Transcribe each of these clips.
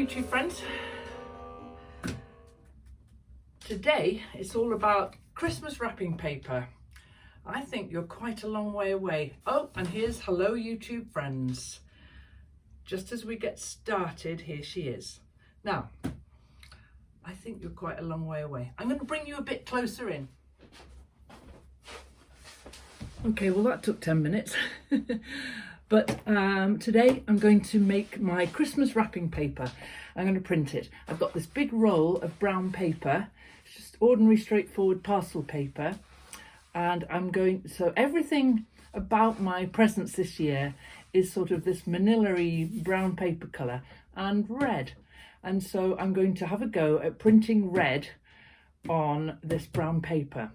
YouTube friends. Today it's all about Christmas wrapping paper. I think you're quite a long way away. Oh, and here's hello YouTube friends. Just as we get started, here she is. Now, I think you're quite a long way away. I'm going to bring you a bit closer in. Okay, well that took 10 minutes. But today I'm going to make my Christmas wrapping paper. I'm going to print it. I've got this big roll of brown paper, just ordinary straightforward parcel paper. And so everything about my presents this year is sort of this manila-y brown paper colour and red. And so I'm going to have a go at printing red on this brown paper.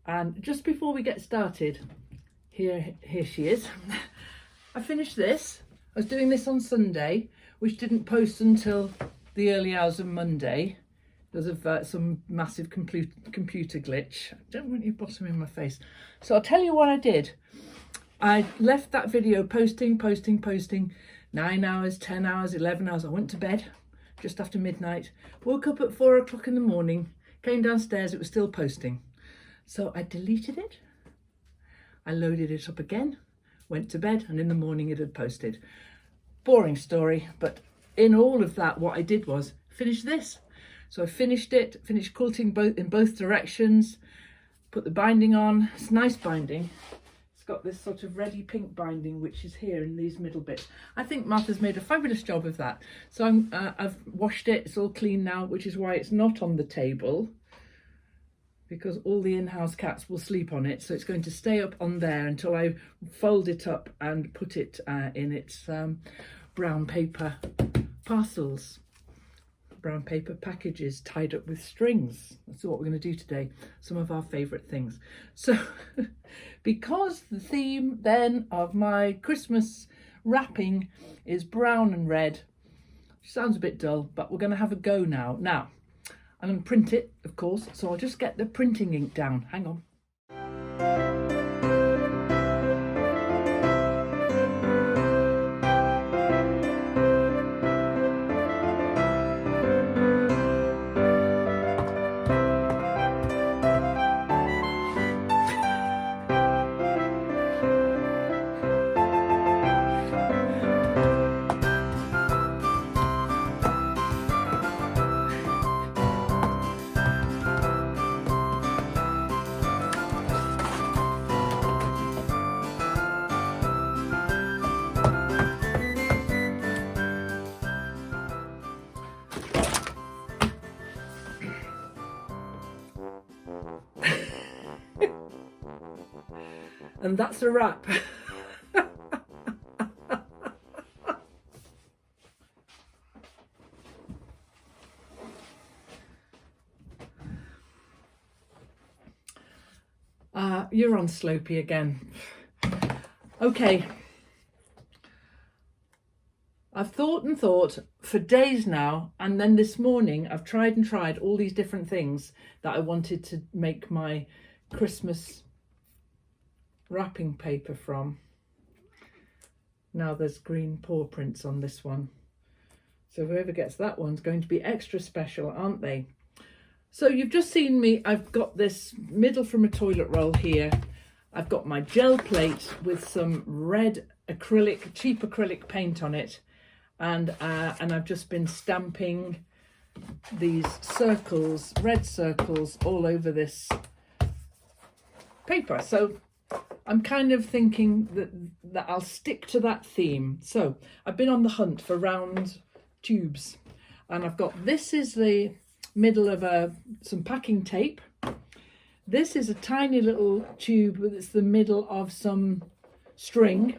And just before we get started, here she is. I finished this. I was doing this on Sunday, which didn't post until the early hours of Monday because of some massive computer glitch. I don't want you bottom in my face. So I'll tell you what I did. I left that video posting, 9 hours, 10 hours, 11 hours. I went to bed just after midnight, woke up at 4 o'clock in the morning, came downstairs, it was still posting. So I deleted it. I loaded it up again, went to bed, and in the morning it had posted. Boring story, but in all of that, what I did was finish this. So I finished it, finished quilting in both directions, put the binding on. It's nice binding. It's got this sort of reddy pink binding, which is here in these middle bits. I think Martha's made a fabulous job of that. So I've washed it, it's all clean now, which is why it's not on the table, because all the in-house cats will sleep on it. So it's going to stay up on there until I fold it up and put it in its brown paper parcels, brown paper packages tied up with strings. That's what we're going to do today. Some of our favourite things. So because the theme then of my Christmas wrapping is brown and red, which sounds a bit dull, but we're going to have a go now. Now, I'm going to print it, of course, so I'll just get the printing ink down. Hang on. And that's a wrap. You're on Slopey again. Okay. I've thought and thought for days now, and then this morning I've tried all these different things that I wanted to make my Christmas wrapping paper from. Now there's green paw prints on this one, so whoever gets that one's going to be extra special, aren't they? So you've just seen me, I've got this middle from a toilet roll here. I've got my gel plate with some red acrylic, cheap acrylic paint on it, and I've just been stamping these circles, red circles, all over this paper. So I'm kind of thinking that I'll stick to that theme. So I've been on the hunt for round tubes, and I've got, this is the middle of some packing tape. This is a tiny little tube it's the middle of some string.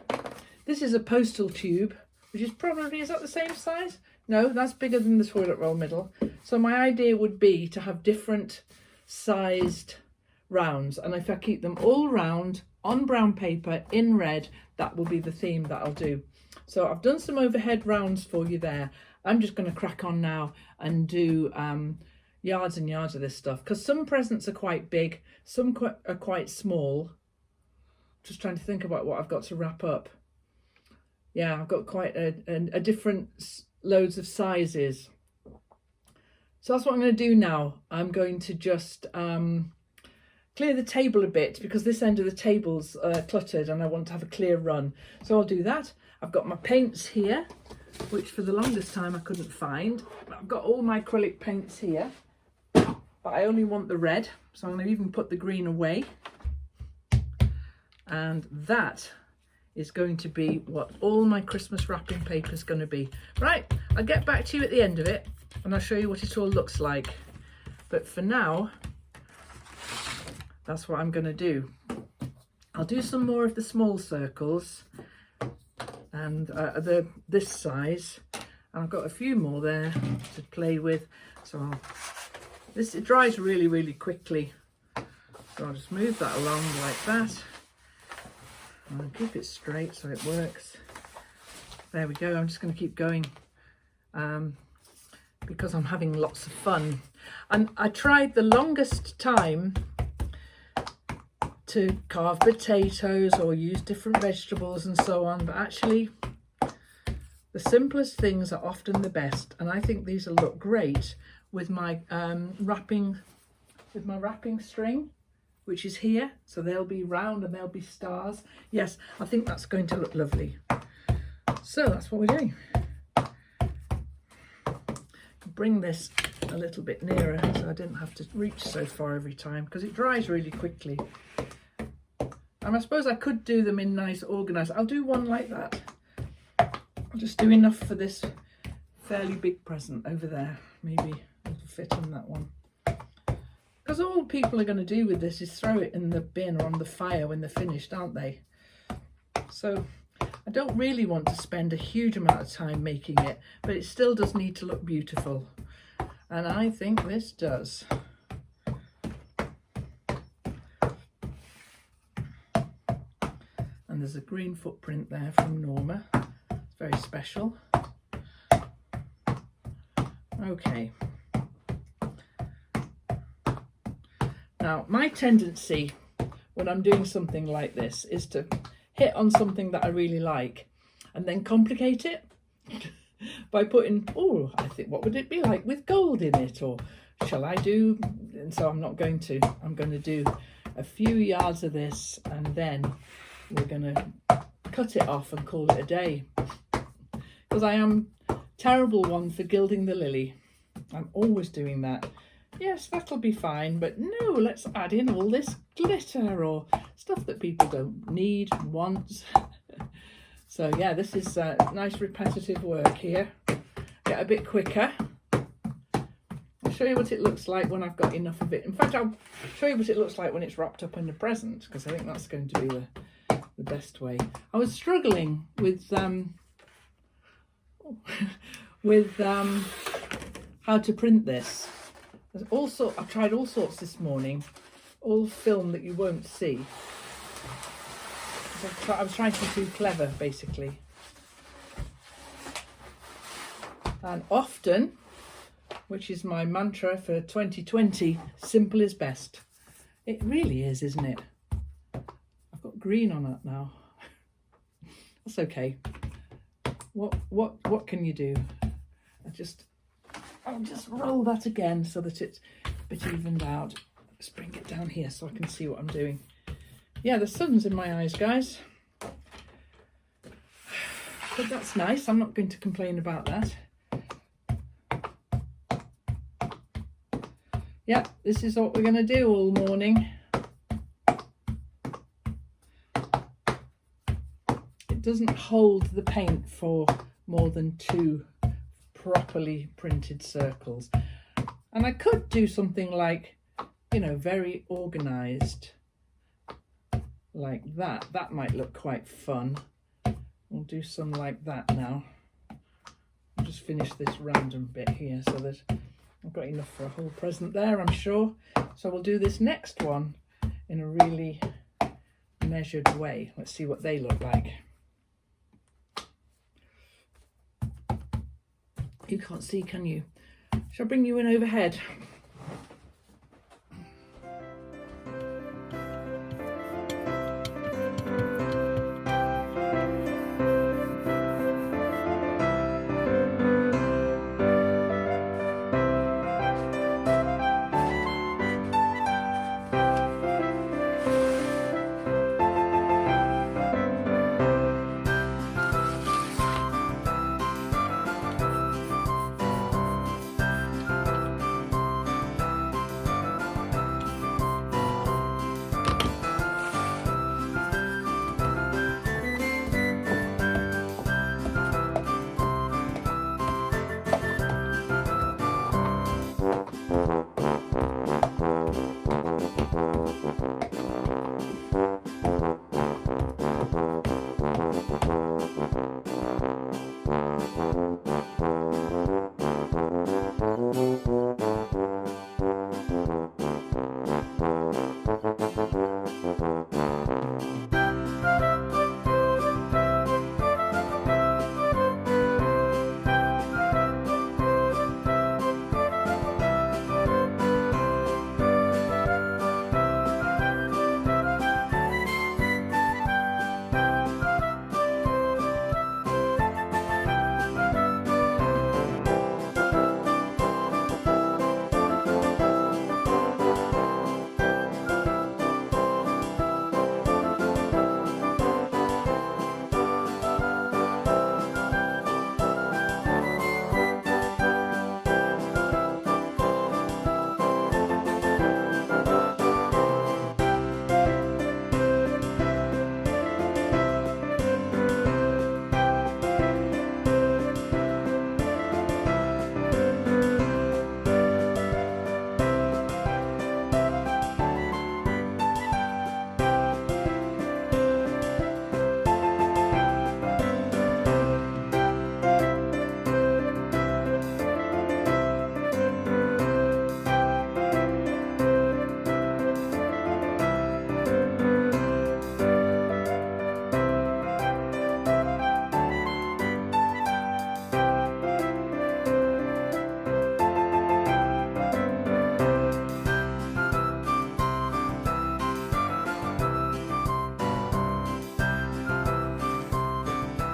This is a postal tube, which is probably, is that the same size? No, that's bigger than the toilet roll middle. So my idea would be to have different sized rounds, and if I keep them all round on brown paper in red, that will be the theme that I'll do. So I've done some overhead rounds for you there. I'm just going to crack on now and do yards and yards of this stuff, because some presents are quite big, some are quite small. Just trying to think about what I've got to wrap up. Yeah, I've got quite a different loads of sizes. So that's what I'm going to do now. I'm going to just clear the table a bit because this end of the table's cluttered and I want to have a clear run. So I'll do that. I've got my paints here, which for the longest time I couldn't find. I've got all my acrylic paints here, but I only want the red. So I'm going to even put the green away. And that is going to be what all my Christmas wrapping paper is going to be. Right, I'll get back to you at the end of it and I'll show you what it all looks like. But for now, that's what I'm going to do. I'll do some more of the small circles and this size. And I've got a few more there to play with. So it dries really, really quickly. So I'll just move that along like that. And I'll keep it straight so it works. There we go. I'm just going to keep going because I'm having lots of fun. And I tried the longest time to carve potatoes or use different vegetables and so on, but actually the simplest things are often the best, and I think these will look great with my wrapping string, which is here. So they'll be round and they'll be stars. Yes, I think that's going to look lovely. So that's what we're doing. Bring this a little bit nearer so I didn't have to reach so far every time because it dries really quickly. And I suppose I could do them in nice organised. I'll do one like that. I'll just do enough for this fairly big present over there. Maybe it'll fit in that one. Because all people are going to do with this is throw it in the bin or on the fire when they're finished, aren't they? So I don't really want to spend a huge amount of time making it, but it still does need to look beautiful. And I think this does. And there's a green footprint there from Norma. It's very special. Okay. Now, my tendency when I'm doing something like this is to hit on something that I really like and then complicate it by putting, oh, I think, what would it be like with gold in it? Or shall I do, and so I'm not going to, I'm going to do a few yards of this and then we're going to cut it off and call it a day. Because I am terrible one for gilding the lily. I'm always doing that. Yes, that'll be fine, but no, let's add in all this glitter or stuff that people don't need, want. So yeah, this is nice repetitive work here. Get a bit quicker. I'll show you what it looks like when I've got enough of it. In fact, I'll show you what it looks like when it's wrapped up in the present, because I think that's going to be the best way. I was struggling with how to print this. I've tried all sorts this morning, all film that you won't see. I was trying to be too clever, basically. And often, which is my mantra for 2020, simple is best. It really is, isn't it? I've got green on it now. That's okay. What can you do? I'll just roll that again so that it's a bit evened out. Let's bring it down here so I can see what I'm doing. Yeah, the sun's in my eyes, guys. But that's nice. I'm not going to complain about that. Yeah, this is what we're going to do all morning. It doesn't hold the paint for more than 2 properly printed circles. And I could do something like, you know, very organised like that. That might look quite fun. We'll do some like that now. I'll just finish this random bit here so that I've got enough for a whole present there, I'm sure. So we'll do this next one in a really measured way. Let's see what they look like. You can't see, can you? Shall I bring you in overhead?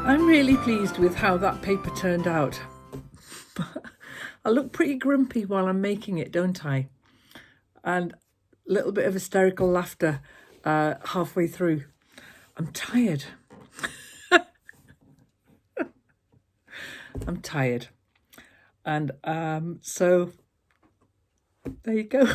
I'm really pleased with how that paper turned out. I look pretty grumpy while I'm making it, don't I? And a little bit of hysterical laughter halfway through. I'm tired. I'm tired. And so there you go.